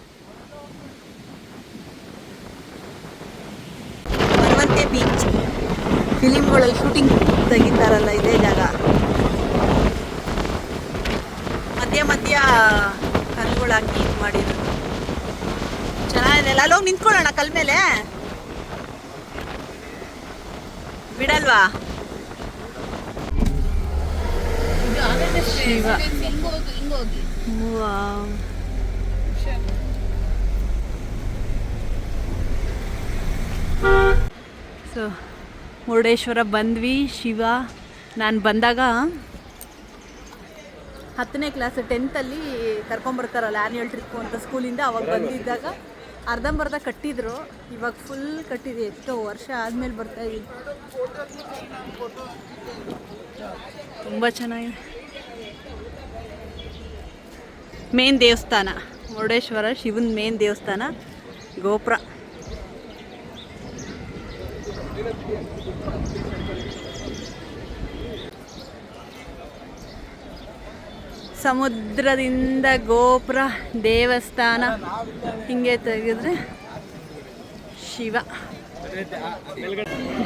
ಮರವಂತೆ ಬೀಚ್ ಫಿಲಿಮ್ಗಳಲ್ಲಿ ಶೂಟಿಂಗ್ ತೆಗಿತಾರಲ್ಲ ಇದೇ ಜಾಗ. ಮಧ್ಯ ಕಲ್ಲುಗಳು ಹಾಕಿ ಇದು ಮಾಡಿದ್ರು. ಚೆನ್ನಾಗಿದೆ ಅಲ್ಲ. ಅಲ್ಲೋಗಿ ನಿಂತ್ಕೊಳ್ಳೋಣ ಕಲ್ ಮೇಲೆ ಬಿಡಲ್ವಾ? ಶಿವ ಸೊ ಮುರುಡೇಶ್ವರ ಬಂದ್ವಿ. ಶಿವ ನಾನು ಬಂದಾಗ 10ನೇ ಕ್ಲಾಸ್ 10th ಕರ್ಕೊಂಬರ್ತಾರಲ್ಲ ಆ್ಯನ್ಯುವಲ್ ಟ್ರಿಪ್ಪು ಅಂತ ಸ್ಕೂಲಿಂದ, ಅವಾಗ ಬಂದಿದ್ದಾಗ ಅರ್ಧಂಬರ್ಧ ಕಟ್ಟಿದ್ರು. ಇವಾಗ ಫುಲ್ ಕಟ್ಟಿದೆ. ಎಷ್ಟೋ ವರ್ಷ ಆದಮೇಲೆ ಬರ್ತಾ ಇದ್ದೀನಿ. ತುಂಬ ಚೆನ್ನಾಗಿದೆ. ಮೇನ್ ದೇವಸ್ಥಾನ ಮುರುಡೇಶ್ವರ ಶಿವನ ಮೇನ್ ದೇವಸ್ಥಾನ ಗೋಪುರ. ಸಮುದ್ರದಿಂದ ಗೋಪುರ ದೇವಸ್ಥಾನ ಹಿಂಗೆ ತೆಗೆದ್ರೆ ಶಿವ.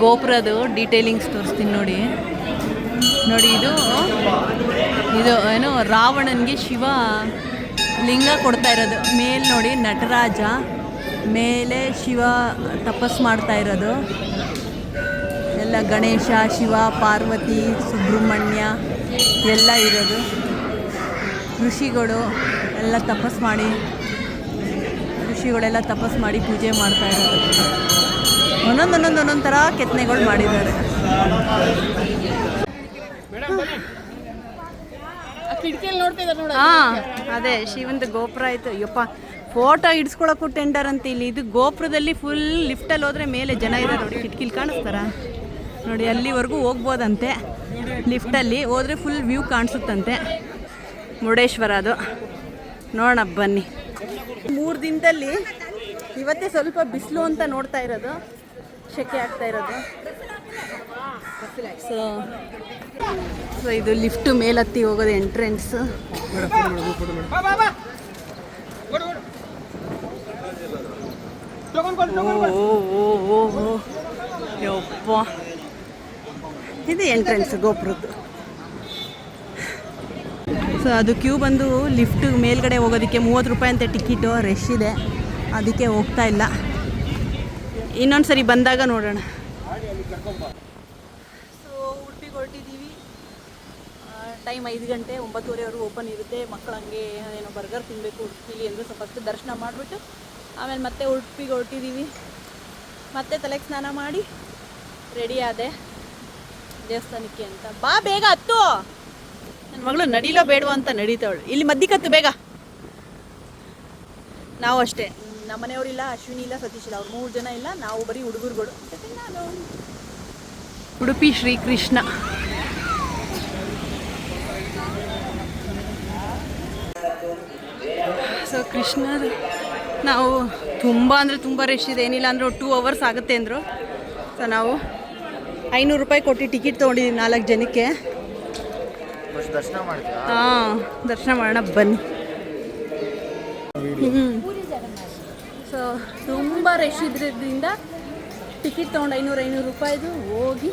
ಗೋಪುರದು ಡೀಟೇಲಿಂಗ್ಸ್ ತೋರಿಸ್ತೀನಿ ನೋಡಿ. ಇದು ಏನು ರಾವಣನಿಗೆ ಶಿವ ಲಿಂಗ ಕೊಡ್ತಾ ಇರೋದು. ಮೇಲೆ ನೋಡಿ ನಟರಾಜ, ಮೇಲೆ ಶಿವ ತಪಸ್ಸು ಮಾಡ್ತಾ ಇರೋದು. ಎಲ್ಲ ಗಣೇಶ, ಶಿವ, ಪಾರ್ವತಿ, ಸುಬ್ರಹ್ಮಣ್ಯ ಎಲ್ಲ ಇರೋದು. ಋಷಿಗಳು ಎಲ್ಲ ತಪಸ್ಸು ಮಾಡಿ ಪೂಜೆ ಮಾಡ್ತಾ ಇರೋದು. ಒಂದೊಂದು ಥರ ಕೆತ್ತನೆಗಳು ಮಾಡಿದ್ದಾರೆ. ಹಾಂ ಅದೇ ಶಿವಂದು ಗೋಪುರ ಆಯಿತು. ಅಯ್ಯಪ್ಪ ಫೋಟೋ ಹಿಡ್ಸ್ಕೊಳಕ್ಕೂ ಟೆಂಡರ್ ಅಂತ ಇಲ್ಲಿ. ಇದು ಗೋಪುರದಲ್ಲಿ ಫುಲ್ ಲಿಫ್ಟಲ್ಲಿ ಹೋದರೆ ಮೇಲೆ ಜನ ಇದ್ದಾರೆ ನೋಡಿ. ಕಿಟಕಿಲಿ ಕಾಣಿಸ್ತಾರ ನೋಡಿ, ಅಲ್ಲಿವರೆಗೂ ಹೋಗ್ಬೋದಂತೆ. ಲಿಫ್ಟಲ್ಲಿ ಹೋದರೆ ಫುಲ್ ವ್ಯೂ ಕಾಣಿಸುತ್ತಂತೆ. ಮುರುಡೇಶ್ವರ ಅದು ನೋಡೋಣ ಬನ್ನಿ. 3 ದಿನದಲ್ಲಿ ಇವತ್ತೇ ಸ್ವಲ್ಪ ಬಿಸಿಲು ಅಂತ ನೋಡ್ತಾ ಇರೋದು, ಶೆಕೆ ಆಗ್ತಾ ಇರೋದು. ಸೊ ಇದು ಲಿಫ್ಟು ಮೇಲತ್ತಿ ಹೋಗೋದು ಎಂಟ್ರೆನ್ಸ್. ಯಪ್ಪ ಇದು ಎಂಟ್ರೆನ್ಸ್ ಗೋಪುರದ್ದು. ಸೊ ಅದು ಕ್ಯೂ ಬಂದು ಲಿಫ್ಟ್ ಮೇಲ್ಗಡೆ ಹೋಗೋದಕ್ಕೆ 30 ರೂಪಾಯಿ ಅಂತೆ ಟಿಕೆಟು. ರಶ್ ಇದೆ, ಅದಕ್ಕೆ ಹೋಗ್ತಾ ಇಲ್ಲ. ಇನ್ನೊಂದು ಸರಿ ಬಂದಾಗ ನೋಡೋಣ. ಸೊ ಉಡುಪಿಗೆ ಹೊರಟಿದ್ದೀವಿ. ಟೈಮ್ 5 ಗಂಟೆ, 9:30ವರೆಗೂ ಓಪನ್ ಇರುತ್ತೆ. ಮಕ್ಕಳು ಹಂಗೆ ಏನೋ ಬರ್ಗರ್ ತಿನ್ನಬೇಕು ಉಡುಪಿಲಿ ಎಂದು ಸ್ವಲ್ಪ ಫಸ್ಟ್ ದರ್ಶನ ಮಾಡಿಬಿಟ್ಟು ಆಮೇಲೆ ಮತ್ತೆ ಉಡುಪಿಗೆ ಹೊರಟಿದ್ದೀವಿ. ಮತ್ತೆ ತಲೆಗೆ ಸ್ನಾನ ಮಾಡಿ ರೆಡಿ ಆದೆ ದೇವಸ್ಥಾನಕ್ಕೆ ಅಂತ. ಬಾ ಬೇಗ ಹತ್ತು. ನನ್ನ ಮಗಳು ನಡೀಲೋ ಬೇಡವಾ ಅಂತ ನಡೀತಾವಳು. ಇಲ್ಲಿ ಮದ್ದಿಕತ್ತು ಬೇಗ. ನಾವು ಅಷ್ಟೇ, ನಮ್ಮ ಮನೆಯವರಿಲ್ಲ, ಅಶ್ವಿನಿ ಇಲ್ಲ, ಸತೀಶ್ ಇಲ್ಲ, ಅವ್ರು 3 ಜನ ಇಲ್ಲ. ನಾವು ಬರೀ ಹುಡುಗರುಗಳು. ಉಡುಪಿ ಶ್ರೀಕೃಷ್ಣ. ಸೊ ಕೃಷ್ಣದ ನಾವು ತುಂಬ ಅಂದರೆ ತುಂಬ ರಶ್ ಇದೆ. ಏನಿಲ್ಲ ಅಂದರೆ 2 hours ಆಗುತ್ತೆ ಅಂದರು. ಸೊ ನಾವು 500 ರೂಪಾಯಿ ಕೊಟ್ಟು ಟಿಕೆಟ್ ತೊಗೊಂಡಿದ್ದೀವಿ 4 ಜನಕ್ಕೆ. ಹಾಂ ದರ್ಶನ ಮಾಡೋಣ ಬನ್ನಿ. ಸೊ ತುಂಬ ರಶ್ ಇದ್ರಿಂದ ಟಿಕೆಟ್ ತೊಗೊಂಡು 500 ರೂಪಾಯಿದು ಹೋಗಿ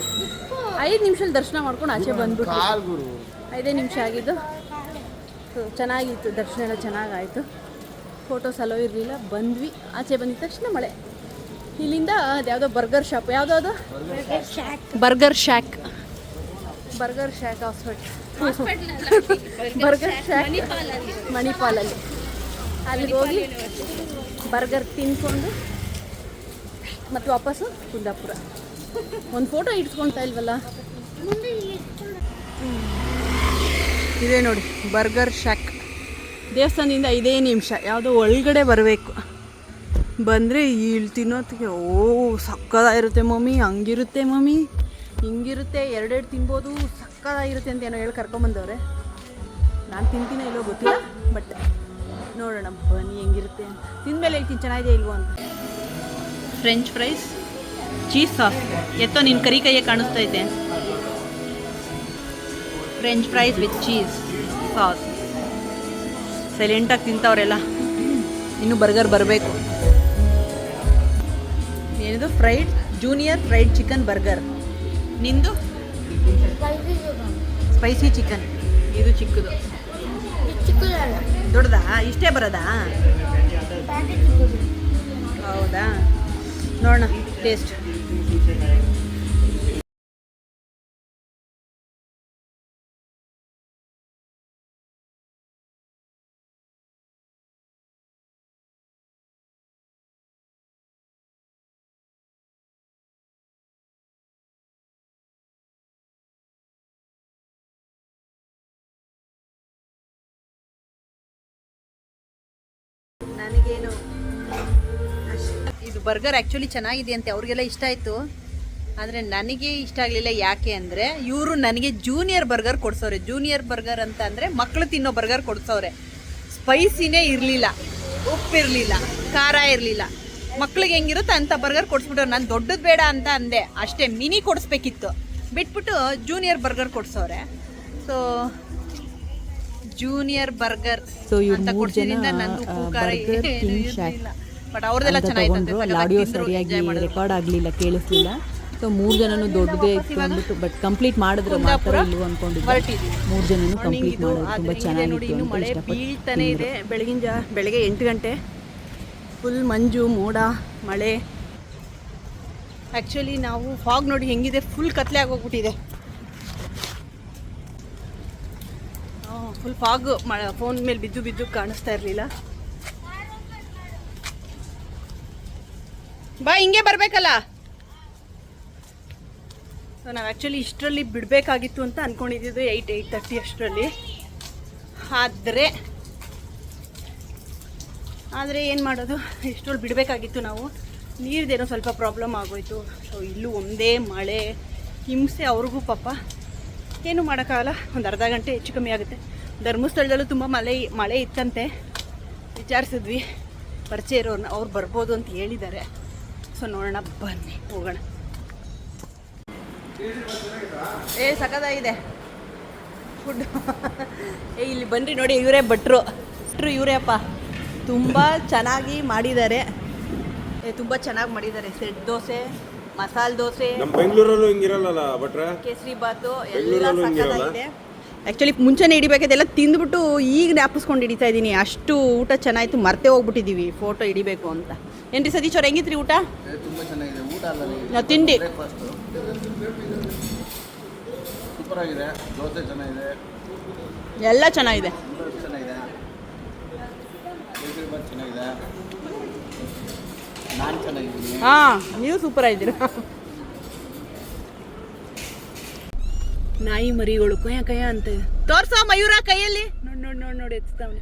5 ನಿಮಿಷದಲ್ಲಿ ದರ್ಶನ ಮಾಡ್ಕೊಂಡು ಆಚೆ ಬಂದ್ಬಿಟ್ಟು 5 ನಿಮಿಷ ಆಗಿದ್ದು. ಸೊ ಚೆನ್ನಾಗಿತ್ತು, ದರ್ಶನ ಎಲ್ಲ ಚೆನ್ನಾಗಾಯಿತು. ಫೋಟೋಸ್ ಅಲೋ ಇರಲಿಲ್ಲ. ಬಂದ್ವಿ, ಆಚೆ ಬಂದಿದ ತಕ್ಷಣ ಮಳೆ. ಇಲ್ಲಿಂದ ಅದು ಯಾವುದೋ ಬರ್ಗರ್ ಶಾಪ್, ಯಾವುದೋ burger shack hospital burger shack ಮಣಿಪಾಲಲ್ಲಿ. ಅಲ್ಲಿಗೆ ಹೋಗಿ ಬರ್ಗರ್ ತಿನ್ಕೊಂಡು ಮತ್ತು ವಾಪಸ್ಸು ಕುಂದಾಪುರ. ಒಂದು ಫೋಟೋ ಇಟ್ಕೊಳ್ತಾ ಇಲ್ವಲ್ಲ. ಇದೇ ನೋಡಿ ಬರ್ಗರ್ ಶಾಕ್. ದೇವಸ್ಥಾನದಿಂದ 5 ನಿಮಿಷ. ಯಾವುದೋ ಒಳಗಡೆ ಬರಬೇಕು. ಬಂದರೆ ಇಲ್ಲಿ ತಿನ್ನೋದಕ್ಕೆ ಸಕ್ಕದಾಗಿರುತ್ತೆ ಮಮ್ಮಿ, ಹಂಗಿರುತ್ತೆ ಮಮ್ಮಿ, ಹಿಂಗಿರುತ್ತೆ, 2 ತಿನ್ಬೋದು, ಸಕ್ಕದಾಗಿರುತ್ತೆ ಅಂತ ಏನೋ ಹೇಳಿ ಕರ್ಕೊಂಬಂದವ್ರೆ. ನಾನು ತಿಂತೀನೋ ಇಲ್ಲೋ ಗೊತ್ತಿಲ್ಲ, ಬಟ್ ನೋಡೋಣ ಬನ್ನಿ ಹೆಂಗಿರುತ್ತೆ ಅಂತ. ತಿಂದಮೇಲೆ ಹೇಳ್ತೀನಿ ಚೆನ್ನಾಗಿದೆ ಇಲ್ವೋ ಅಂತ. French fries, cheese sauce. ಎತ್ತೋ ನಿನ್ನ ಕೈಯೇ ಕಾಣಿಸ್ತಾ ಇದೆ. French fries with cheese. Sauce. ಸೈಲೆಂಟಾಗಿ ತಿಂತವ್ರೆಲ್ಲ. ಇನ್ನು ಬರ್ಗರ್ ಬರಬೇಕು. ಏನಿದು fried junior fried chicken burger. ನಿಂದು ಸ್ಪೈಸಿ ಚಿಕನ್. ಇದು ಚಿಕ್ಕದು. ದೊಡ್ಡದಾ? ಇಷ್ಟೇ ಬರೋದಾ? ಹೌದಾ, ನೋಡೋಣ ಟೇಸ್ಟ್. ನನಗೇನು ಇದು ಬರ್ಗರ್ ಆ್ಯಕ್ಚುಲಿ ಚೆನ್ನಾಗಿದೆ ಅಂತೆ, ಅವ್ರಿಗೆಲ್ಲ ಇಷ್ಟ ಆಯಿತು. ಆದರೆ ನನಗೆ ಇಷ್ಟ ಆಗಲಿಲ್ಲ. ಯಾಕೆ ಅಂದರೆ ಇವರು ನನಗೆ ಜೂನಿಯರ್ ಬರ್ಗರ್ ಕೊಡ್ಸೋರೆ. ಜೂನಿಯರ್ ಬರ್ಗರ್ ಅಂತ ಅಂದರೆ ಮಕ್ಕಳು ತಿನ್ನೋ ಬರ್ಗರ್ ಕೊಡ್ಸೋರೆ. ಸ್ಪೈಸಿನೇ ಇರಲಿಲ್ಲ, ಉಪ್ಪಿರಲಿಲ್ಲ, ಖಾರ ಇರಲಿಲ್ಲ. ಮಕ್ಳಿಗೆ ಹೆಂಗಿರುತ್ತೆ ಅಂಥ ಬರ್ಗರ್ ಕೊಡಿಸ್ಬಿಟ್ಟವ್ರು. ನಾನು ದೊಡ್ಡದು ಬೇಡ ಅಂತ ಅಂದೆ ಅಷ್ಟೇ, ಮಿನಿ ಕೊಡಿಸ್ಬೇಕಿತ್ತು. ಬಿಟ್ಬಿಟ್ಟು ಜೂನಿಯರ್ ಬರ್ಗರ್ ಕೊಡ್ಸೋರೆ. ಸೊ ಜೂನಿಯರ್ ಬರ್ಗರ್ ಅಂತ ಕೊಡ್ಸಿದ್ರಿಂದ ನಂದು ಉಪ್ಪು ಖಾರ ಇಲ್ಲ. ಬಟ್ ಅವ್ರದ್ದೆಲ್ಲ ಚೆನ್ನಾಗಿತ್ತು. ಆಡಿಯೋ ಸರಿಯಾಗಿ ರೆಕಾರ್ಡ್ ಆಗಲಿಲ್ಲ, ಕೇಳಿಸ್ಲಿಲ್ಲ. ಸೊ 3 ಜನನು ದೊಡ್ಡದೇ ಇತ್ತು ಅಂದ್ಬಿಟ್ಟು ಬಟ್ ಕಂಪ್ಲೀಟ್ ಮಾಡಿದ್ರು ಮಾತ್ರ ಇಲ್ವ ಅಂದ್ಕೊಂಡಿದ್ದೆ. 3 ಜನನು ಕಂಪ್ಲೀಟ್ ಮಾಡಿದ್ರು. ತುಂಬ ಚೆನ್ನಾಗಿತ್ತು ಅಂತ ಮಳೆ ಬೀಳ್ತಾನೆ ಇದೆ. ಬೆಳಗ್ಗೆ 8 ಗಂಟೆ ಫುಲ್ ಮಂಜು ಮೋಡ ಮಳೆ. ಆ್ಯಕ್ಚುಲಿ ನಾವು ಫಾಗ್ ನೋಡಿ ಹೆಂಗಿದೆ, ಫುಲ್ ಕತ್ಲೆ ಆಗೋಗ್ಬಿಟ್ಟಿದೆ. ಫುಲ್ ಫಾಗ್ ಫೋನ್ ಮೇಲೆ ಬಿದ್ದು ಬಿದ್ದು ಕಾಣಿಸ್ತಾ ಇರಲಿಲ್ಲ. ಬಾ, ಹಿಂಗೆ ಬರಬೇಕಲ್ಲ. ಸೊ ನಾವು ಆ್ಯಕ್ಚುಲಿ ಇಷ್ಟರಲ್ಲಿ ಬಿಡಬೇಕಾಗಿತ್ತು ಅಂತ ಅಂದ್ಕೊಂಡಿದ್ದು 8:30 ಅಷ್ಟರಲ್ಲಿ. ಆದರೆ ಏನು ಮಾಡೋದು, ಇಷ್ಟರಲ್ಲಿ ಬಿಡಬೇಕಾಗಿತ್ತು ನಾವು. ನೀರ್ದೇನೋ ಸ್ವಲ್ಪ ಪ್ರಾಬ್ಲಮ್ ಆಗೋಯ್ತು. ಸೊ ಇಲ್ಲೂ ಒಂದೇ ಮಳೆ ಹಿಂಸೆ ಅವ್ರಿಗೂ ಪಾಪ. ಏನು ಮಾಡೋಕ್ಕಾಗಲ್ಲ, ಒಂದು ಅರ್ಧ ಗಂಟೆ ಹೆಚ್ಚು ಕಮ್ಮಿ ಆಗುತ್ತೆ. ಧರ್ಮಸ್ಥಳದಲ್ಲೂ ತುಂಬ ಮಳೆ ಇತ್ತಂತೆ. ವಿಚಾರಿಸಿದ್ವಿ ಪರಿಚಯ ಇರೋರನ್ನ, ಅವ್ರು ಬರ್ಬೋದು ಅಂತ ಹೇಳಿದ್ದಾರೆ. ಸೊ ನೋಡೋಣ, ಬನ್ನಿ ಹೋಗೋಣ. ಸಖತ್ತಾಗಿದೆ ಫುಡ್. ಇಲ್ಲಿ ಬನ್ನಿರಿ ನೋಡಿ, ಇವರೇ ಭಟ್ರು. ಇವರೇ ಅಪ್ಪ, ತುಂಬ ಚೆನ್ನಾಗಿ ಮಾಡಿದ್ದಾರೆ. ತುಂಬ ಚೆನ್ನಾಗಿ ಮಾಡಿದ್ದಾರೆ. ಸೆಟ್ ದೋಸೆ, ಮಸಾಲೆ ದೋಸೆ, ನಮ್ಮ ಬೆಂಗಳೂರಲ್ಲೂ ಹಿಂಗಿರಲ್ಲ ಭಟ್ರೆ. ಕೇಸರಿ ಬಾತು ಎಲ್ಲ ಸಖತ್ತಾಗಿದೆ. ಆ್ಯಕ್ಚುಲಿ ಮುಂಚೆನೇ ಹಿಡಿಬೇಕದೆಲ್ಲ ತಿಂದ್ಬಿಟ್ಟು ಈಗ ಜ್ಞಾಪಿಸ್ಕೊಂಡು ಹಿಡಿತಾ ಇದ್ದೀನಿ. ಅಷ್ಟು ಊಟ ಚೆನ್ನಾಗಿತ್ತು, ಮರ್ತೇ ಹೋಗ್ಬಿಟ್ಟಿದ್ದೀವಿ ಫೋಟೋ ಹಿಡಿಬೇಕು ಅಂತ. ಏನ್ರಿ ಸತೀಶ್ ಅವ್ರು, ಹೆಂಗಿತ್ರಿ ಊಟ? ತುಂಬ ಚೆನ್ನಾಗಿದೆ. ಊಟ ನಾವು ತಿಂಡಿ ಸೂಪರ್ ಆಗಿದೆ. ದೋಸೆ ಚೆನ್ನಾಗಿದೆ, ಎಲ್ಲ ಚೆನ್ನಾಗಿದೆ. ಚೆನ್ನಾಗಿದೆ, ಕೇಸರಿ ಬಾತ್ ಚೆನ್ನಾಗಿದೆ, ನಾನು ಚೆನ್ನಾಗಿದ್ದೀನಿ. ಹಾಂ, ನೀವು ಸೂಪರ್ ಆಗಿದ್ದೀರ. ನಾಯಿ ಮರಿಗಳು ಕಯ್ಯ ಕಯ್ಯ ಅಂತ ತೋರ್ಸ ಮಯೂರ ಕೈಯಲ್ಲಿ ನೋಡಿ ಎತ್ತಾವನೆ.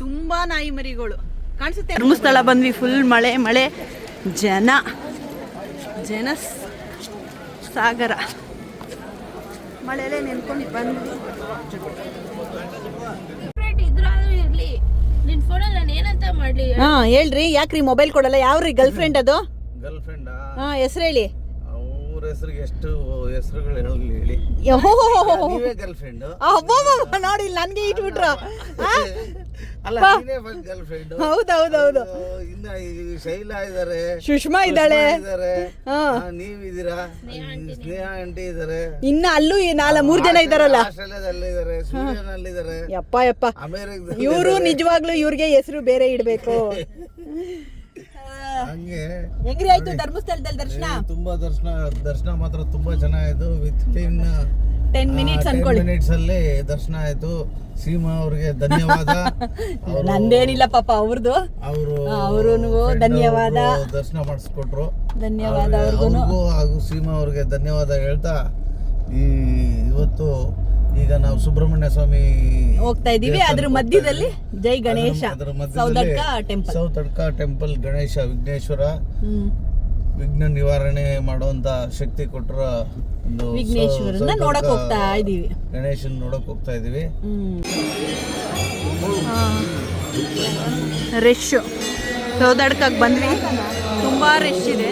ತುಂಬ ನಾಯಿ ಮರಿಗಳು ಕಾಣಿಸುತ್ತೆ. ಧರ್ಮಸ್ಥಳ ಬಂದ್ವಿ, ಫುಲ್ ಮಳೆ ಜನ ಸಾಗರ. ಮಳೆಯಲ್ಲೇ ನೆನ್ಕೊಂಡು ಬಂದ್ವಿ. ಇದ್ರಾದ್ರೂ ಇರ್ಲಿ, ನಿನ್ ಫೋನಲ್ಲಿ ನಾನು ಏನಂತ ಮಾಡ್ಲಿ? ಹಾಂ ಹೇಳ್ರಿ, ಯಾಕ್ರಿ ಮೊಬೈಲ್ ಕೊಡಲ್ಲ? ಯಾವ್ರಿ ಗರ್ಲ್ ಫ್ರೆಂಡ್ ಅದು? ಗರ್ಲ್ ಫ್ರೆಂಡಾ? ಹಾಂ, ಹೆಸರು ಹೇಳಿ. ಅವ್ರ ಹೆಸರಿಗೆ ಎಷ್ಟು ಹೆಸರುಗಳು ಹೇಳಿ. ನೀವೇ ಗರ್ಲ್ ಫ್ರೆಂಡ್? ನೋಡಿ ನನ್ಗೆ ಇಟ್ಬಿಟ್ರು. ಅಲ್ಲ, ನೀನೇ ಫಸ್ಟ್ ಗರ್ಲ್ ಫ್ರೆಂಡ್. ಹೌದೌದೌದು. ಇನ್ನ ಶೈಲಾ ಇದಾರೆ, ಸುಷ್ಮಾ ಇದ್ದಾಳೆ, ನೀವಿದ್ದೀರಾ, ಸ್ನೇಹ ಆಂಟಿ ಇದಾರೆ, ಇನ್ನ ಅಲ್ಲೂ 3 ಜನ ಇದಾರಲ್ಲ. ಆಸ್ಟ್ರೇಲಿಯಾದಲ್ಲಿ ಇದಾರೆ, ಸ್ವೀಡನ್ ಅಲ್ಲಿ ಇದಾರೆ, ಯಪ್ಪ ಅಮೆರಿಕ. ಇವರು ನಿಜವಾಗ್ಲೂ ಇವ್ರಿಗೆ ಹೆಸರು ಬೇರೆ ಇಡ್ಬೇಕು. ಹಂಗೆ ಹೆಂಗ್ರಿ ಆಯ್ತು ಧರ್ಮಸ್ಥಳದಲ್ಲಿ ದರ್ಶನ? ತುಂಬಾ ದರ್ಶನ ಮಾತ್ರ ತುಂಬಾ ಚೆನ್ನಾಗಿತ್ತು. ವಿತ್ 10 ಮಿನಿಟ್ಸ್ ಅನ್ಕೊಳ್ಳಿ. 10 ಮಿನಿಟ್ಸ್ ಅಲ್ಲಿ ದರ್ಶನ ಆಯ್ತು. ಸೀಮಾ ಅವ್ರಿಗೆ ಧನ್ಯವಾದ. ನಂದೇನಿಲ್ಲ ಪಾಪ, ಅವ್ರದ್ದು. ಅವರು ಧನ್ಯವಾದ. ದರ್ಶನ ಮಾಡಿಸ್ಕೊಟ್ರು, ಧನ್ಯವಾದ ಅವ್ರಿಗೂ ಹಾಗೂ ಸೀಮಾ ಅವ್ರಿಗೆ ಧನ್ಯವಾದ ಹೇಳ್ತಾ, ಇವತ್ತು ಈಗ ನಾವು ಸುಬ್ರಹ್ಮಣ್ಯ ಸ್ವಾಮಿ ಹೋಗ್ತಾ ಇದೀವಿ. ಅದ್ರ ಮಧ್ಯದಲ್ಲಿ ಜೈ ಗಣೇಶ, ಸೌತಡ್ಕ ಟೆಂಪಲ್ ಗಣೇಶ ವಿಘ್ನೇಶ್ವರ ವಿಘ್ನ ನಿವಾರಣೆ ಮಾಡುವಂತ ಶಕ್ತಿ ಕೊಟ್ಟರ ಒಂದು ವಿಘ್ನೇಶ್ವರನ್ನ ನೋಡಕ್ ಹೋಗ್ತಾ ಇದೀವಿ. ಗಣೇಶನ್ ನೋಡಕ್ ಹೋಗ್ತಾ ಇದೀವಿ. ರಶ್ ಸೌದಡ್ಕಕ್ಕೆ ಬಂದ್ವಿ, ತುಂಬಾ ರಶ್ ಇದೆ.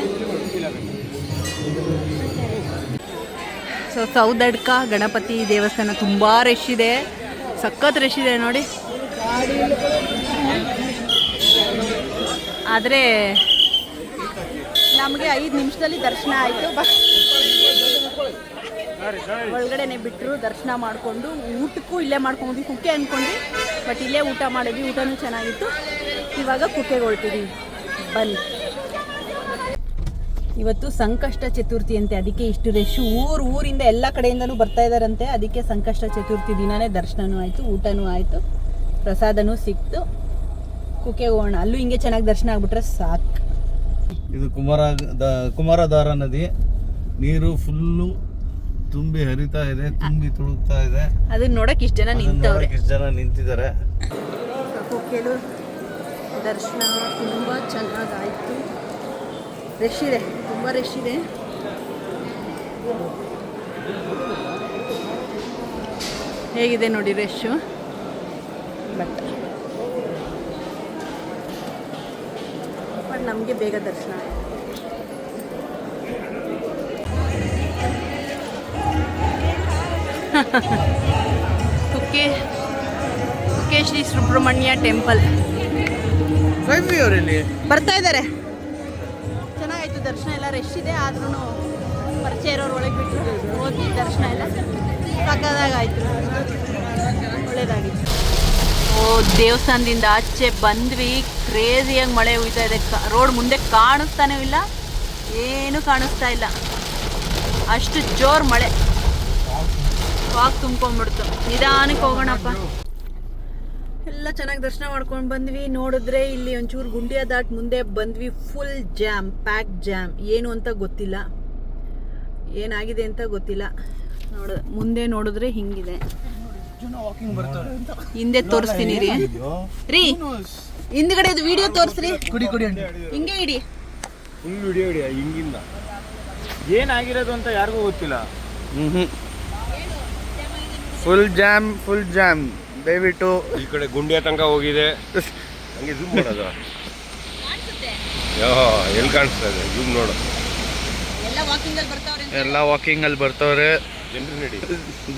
ಸೊ ಸೌದಡ್ಕ ಗಣಪತಿ ದೇವಸ್ಥಾನ ತುಂಬ ರಶ್ ಇದೆ. ಸಖತ್ ರಶ್ ಇದೆ ನೋಡಿ. ಆದರೆ ನಮಗೆ 5 ನಿಮಿಷದಲ್ಲಿ ದರ್ಶನ ಆಯಿತು. ಬಟ್ ಒಳಗಡೆನೆ ಬಿಟ್ಟರು, ದರ್ಶನ ಮಾಡಿಕೊಂಡು ಊಟಕ್ಕೂ ಇಲ್ಲೇ ಮಾಡ್ಕೊಂಡ್ವಿ. ಕುಕ್ಕೆ ಅಂದ್ಕೊಂಡ್ವಿ, ಬಟ್ ಇಲ್ಲೇ ಊಟ ಮಾಡಿದ್ವಿ. ಊಟನೂ ಚೆನ್ನಾಗಿತ್ತು. ಇವಾಗ ಕುಕ್ಕೆಗೆ ಹೊರಟಿದ್ದೀವಿ. ಬನ್ನಿ. ಇವತ್ತು ಸಂಕಷ್ಟ ಚತುರ್ಥಿ ಅಂತೆ, ಅದಕ್ಕೆ ಇಷ್ಟು ರಶ್ಶು. ಊರಿಂದ ಎಲ್ಲ ಕಡೆಯಿಂದನೂ ಬರ್ತಾ ಇದ್ದಾರಂತೆ. ಅದಕ್ಕೆ ಸಂಕಷ್ಟ ಚತುರ್ಥಿ ದಿನವೇ ದರ್ಶನನೂ ಆಯಿತು, ಊಟನೂ ಆಯಿತು, ಪ್ರಸಾದನೂ ಸಿಕ್ತು. ಕುಕ್ಕೆಗೆ ಹೋಗೋಣ. ಅಲ್ಲೂ ಹಿಂಗೆ ಚೆನ್ನಾಗಿ ದರ್ಶನ ಆಗ್ಬಿಟ್ರೆ ಸಾಕು. ಇದು ಕುಮಾರಧಾರ ನದಿ. ನೀರು ಫುಲ್ಲು ತುಂಬಿ ಹರಿತಾ ಇದೆ, ತುಂಬಿ ತುಳುಕ್ತಾ ಇದೆ. ಅದನ್ನ ನೋಡಕ್ಕೆ ಇಷ್ಟು ಜನ ನಿಂತವ್ರೆ. ಇಷ್ಟು ಜನ ನಿಂತಿದ್ದಾರೆ. ಕುಕ್ಕೆಲು ದರ್ಶನ ತುಂಬ ಚೆನ್ನಾಗಾಯಿತು. ರಶ್ ಇದೆ, ತುಂಬ ರಶ್ ಇದೆ. ಹೇಗಿದೆ ನೋಡಿ ರಶ್ಶು. ಬಟ್ ನಮಗೆ ಬೇಗ ದರ್ಶನ ಆಯಿತು. ಕುಕ್ಕೆ ಶ್ರೀ ಸುಬ್ರಹ್ಮಣ್ಯ ಟೆಂಪಲ್ ಬರ್ತಾ ಇದ್ದಾರೆ. ಚೆನ್ನಾಗಾಯ್ತು ದರ್ಶನ ಎಲ್ಲ. ರಶ್ ಇದೆ, ಆದ್ರೂ ಪರಿಚಯ ಇರೋರು ಒಳಗೆ ಬಿಟ್ಟರು. ಹೋಗಿ ದರ್ಶನ ಎಲ್ಲ ಸಕ್ಕದಾಗಾಯ್ತು, ಒಳ್ಳೇದಾಗಿತ್ತು. ದೇವಸ್ಥಾನದಿಂದ ಆಚೆ ಬಂದ್ವಿ. ಕ್ರೇಜಿಯಾಗಿ ಮಳೆ ಹುಯ್ತಾ ಇದೆ. ರೋಡ್ ಮುಂದೆ ಕಾಣಿಸ್ತಾನೇ ಇಲ್ಲ, ಏನು ಕಾಣಿಸ್ತಾ ಇಲ್ಲ, ಅಷ್ಟು ಜೋರು ಮಳೆ. ವಾಕ್ ತುಂಬ್ಕೊಂಡ್ಬಿಡ್ತು. ನಿಧಾನಕ್ಕೆ ಹೋಗೋಣಪ್ಪ. ಎಲ್ಲ ಚೆನ್ನಾಗಿ ದರ್ಶನ ಮಾಡ್ಕೊಂಡು ಬಂದ್ವಿ. ನೋಡಿದ್ರೆ ಇಲ್ಲಿ ಒಂಚೂರು ಗುಂಡಿಯ ದಾಟ್ ಮುಂದೆ ಬಂದ್ವಿ. Full jam, pack jam. ಏನು ಅಂತ ಗೊತ್ತಿಲ್ಲ, ಏನಾಗಿದೆ ಅಂತ ಗೊತ್ತಿಲ್ಲ. ಮುಂದೆ ನೋಡಿದ್ರೆ ಹಿಂಗಿದೆ. ಹಿಂದೆ ತೋರಿಸ್ತೀನಿ ರೀ. ಹಿಂದ್ಗಡೆ ವಿಡಿಯೋ ತೋರಿಸ್ರಿ. ಹಿಂಗೆ ಇಡಿ. ಹಿಂಗಿಂದ ಏನಾಗಿರೋದು ಅಂತ ಯಾರಿಗೂ ಗೊತ್ತಿಲ್ಲ. Full jam. ದಯವಿಟ್ಟು ಈ ಕಡೆ ಗುಂಡಿಯ ತನಕ ಹೋಗಿದೆ. ಹಂಗೆ ಜೂಮ್ ಮಾಡೋದು. ಎಲ್ಲಿ ಕಾಣಿಸ್ತಾ ಇದೆ? ಜೂಮ್ ನೋಡು. ಎಲ್ಲ ವಾಕಿಂಗಲ್ಲಿ ಬರ್ತವ್ರೆ.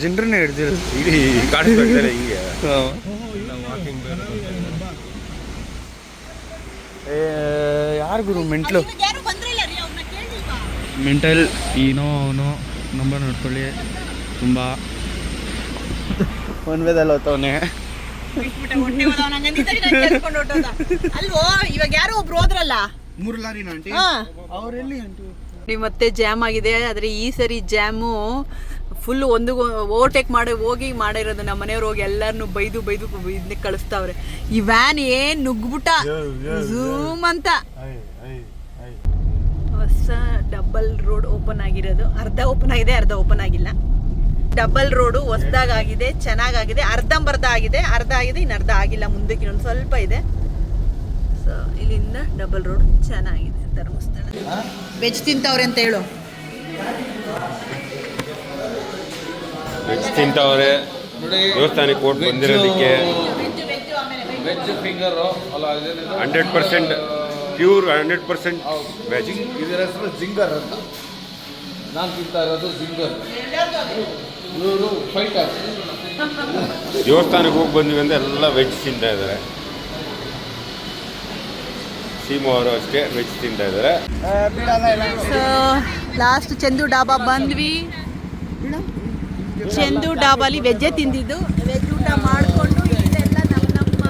ಜನರನ್ನೇ ಹಿಡ್ದಿರ ಇಡೀ ಕಾಣಿಸ್ತಾ ಹಿಂಗೆ. ಯಾರು ಗುರು ಮೆಂಟಲ್ ಏನೋ ಅವನು ನಂಬರ್ ನೋಡ್ಕೊಳ್ಳಿ. ತುಂಬ ಒನ್ ವೇದಲ್ಲಿ ಹೋಗ್ತವನೆ. ಅಲ್ವೋ ಇವಾಗ ಯಾರೋ ಒಬ್ರು ಹೋದ್ರಲ್ಲ, 3 ಲಾರಿನ ಆಂಟಿ ಅವರೆಲ್ಲಿ ಆಂಟಿ. ಮತ್ತೆ ಜಾಮ್ ಆಗಿದೆ. ಆದರೆ ಈ ಸರಿ ಜಾಮು ಫುಲ್ ಒಂದು ಓವರ್ಟೇಕ್ ಮಾಡಿ ಹೋಗಿ ಮಾಡಿರೋದು. ನಮ್ಮ ಮನೆಯವ್ರು ಹೋಗಿ ಎಲ್ಲರನ್ನು ಬೈದು ಇದನ್ನ ಕಳಿಸ್ತಾವ್ರೆ. ಈ ವ್ಯಾನ್ ಏನ್ ನುಗ್ಬಿಟ್ಟ ಝೂಮ್ ಅಂತ. ಹೊಸ ಡಬಲ್ ರೋಡ್ ಓಪನ್ ಆಗಿರೋದು. ಅರ್ಧ ಓಪನ್ ಆಗಿದೆ, ಅರ್ಧ ಓಪನ್ ಆಗಿಲ್ಲ. ಡಬಲ್ ರೋಡು ಹೊಸದಾಗಿದೆ, ಚೆನ್ನಾಗಾಗಿದೆ. ಅರ್ಧಂಬರ್ಧ ಆಗಿದೆ, ಅರ್ಧ ಆಗಿದೆ, ಇನ್ನು ಅರ್ಧ ಆಗಿಲ್ಲ. ಮುಂದಕ್ಕೆ ಇನ್ನೊಂದು ಸ್ವಲ್ಪ ಇದೆ. ಸೊ ಇಲ್ಲಿಂದ ಡಬಲ್ ರೋಡ್ ಚೆನ್ನಾಗಿದೆ. ಧರ್ಮಸ್ಥಳ ವೆಜ್ ತಿಂತವ್ರೆ ಅಂತ ಹೇಳು. ವೆಜ್ ತಿಂತವ್ರೆ ದೇವಸ್ಥಾನಕ್ಕೆ ಕೊಟ್ಟು ಬಂದಿರೋದಕ್ಕೆ. 100% ಪ್ಯೂರ್, 100% ವೆಜ್. ಇದರ ಹೆಸರು ಜಿಂಗರ್ ಅಂತ. ನಾನು ತಿಂತಾ ಇರೋದು ಜಿಂಗರ್. ಇವರು ಫೈಟರ್. ದೇವಸ್ಥಾನಕ್ಕೆ ಹೋಗಿ ಬಂದ್ವಿ ಅಂದ್ರೆ ಎಲ್ಲ ವೆಜ್ ತಿಂತಾ ಇದ್ದಾರೆ. ಸೀಮು ಅವರು ಅಷ್ಟೇ ವೆಜ್ ತಿಂತಾ ಇದ್ದಾರೆ. ಸೊ ಲಾಸ್ಟ್ ಚಂದು ಡಾಬಾ ಬಂದ್ವಿ. ಚಂದು ಡಾಬಾಲಿ ವೆಜ್ಜೇ ತಿಂದಿದ್ದು. ವೆಜ್ ಊಟ ಮಾಡಿಕೊಂಡು ಇಲ್ಲೆಲ್ಲ ನಮ್ಮ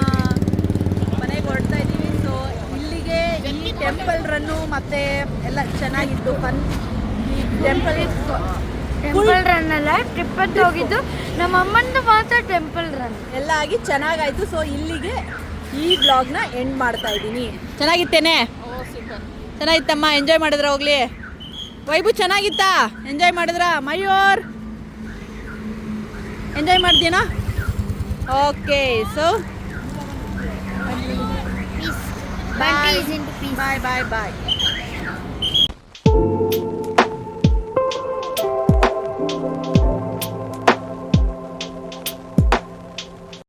ಮನೆಗೆ ಹೊರಡ್ತಾ ಇದ್ದೀವಿ. ಸೊ ಇಲ್ಲಿಗೆ ಈ ಟೆಂಪಲ್ ರನ್ನು ಮತ್ತೆ ಎಲ್ಲ ಚೆನ್ನಾಗಿತ್ತು. ಫನ್. ಈ ಟೆಂಪಲ್ ರನ್ ಅಲ್ಲ, ಟ್ರಿಪ್ ಅಂತ ಹೋಗಿದ್ದು. ನಮ್ಮ ಅಮ್ಮಂದು ಮಾತ್ರ ಟೆಂಪಲ್ ರನ್ ಎಲ್ಲ ಆಗಿ ಚೆನ್ನಾಗಾಯ್ತು. ಸೊ ಇಲ್ಲಿಗೆ ಈ ಬ್ಲಾಗ್ನ ಎಂಡ್ ಮಾಡ್ತಾ ಇದ್ದೀನಿ. ಚೆನ್ನಾಗಿತ್ತೇನೆ? ಚೆನ್ನಾಗಿತ್ತಮ್ಮ? ಎಂಜಾಯ್ ಮಾಡಿದ್ರ? ಹೋಗ್ಲಿ ವೈಭು, ಚೆನ್ನಾಗಿತ್ತಾ? ಎಂಜಾಯ್ ಮಾಡಿದ್ರ? ಮಯೂರ್ ಎಂಜಾಯ್ ಮಾಡ್ತೀನಾ? ಓಕೆ. ಸೊ ಬಾಯ್ ಬಾಯ್ ಬಾಯ್.